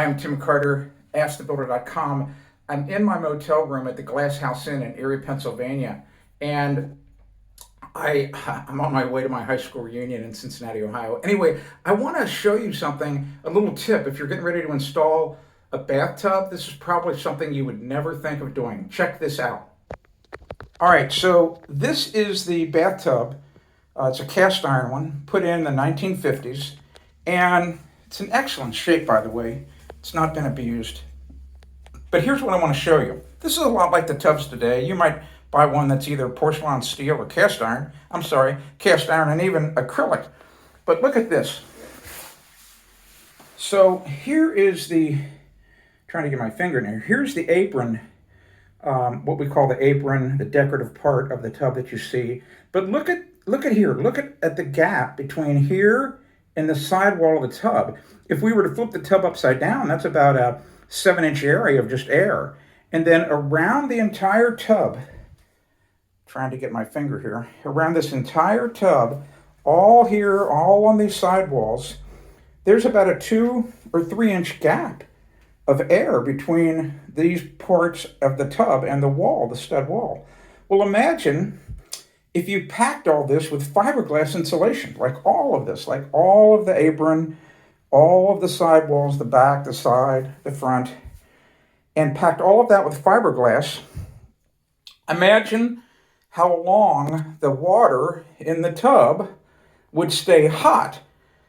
Hi, I'm Tim Carter, AskTheBuilder.com. I'm in my motel room at the Glass House Inn in Erie, Pennsylvania, and I'm on my way to my high school reunion in Cincinnati, Ohio. Anyway, I want to show you something, a little tip. If you're getting ready to install a bathtub, this is probably something you would never think of doing. Check this out. All right, so this is the bathtub. It's a cast iron one, put in the 1950s, and it's in excellent shape, by the way. It's not been abused. But here's what I want to show you. This is a lot like the tubs today. You might buy one that's either porcelain, steel, or cast iron. Cast iron and even acrylic. But look at this. So here is trying to get my finger in here. Here's the apron, what we call the apron, the decorative part of the tub that you see. But look at here. Look at the gap between here and the sidewall of the tub. If we were to flip the tub upside down, that's about a 7-inch area of just air. And then around the entire tub, trying to get my finger here, around this entire tub, all here, all on these sidewalls, there's about a 2 or 3 inch gap of air between these parts of the tub and the wall, the stud wall. Well, imagine if you packed all this with fiberglass insulation, like all of this, like all of the apron, all of the sidewalls, the back, the side, the front, and packed all of that with fiberglass. Imagine how long the water in the tub would stay hot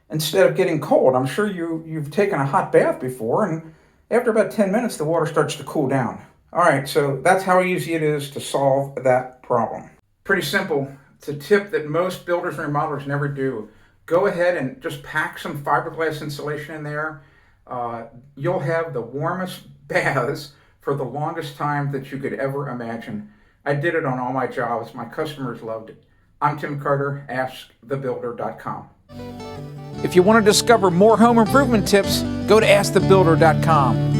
instead of getting cold. I'm sure you've taken a hot bath before, and after about 10 minutes, the water starts to cool down. All right, so that's how easy it is to solve that problem. Pretty simple. It's a tip that most builders and remodelers never do. Go ahead and just pack some fiberglass insulation in there. You'll have the warmest baths for the longest time that you could ever imagine. I did it on all my jobs. My customers loved it. I'm Tim Carter, AskTheBuilder.com. If you want to discover more home improvement tips, go to AskTheBuilder.com.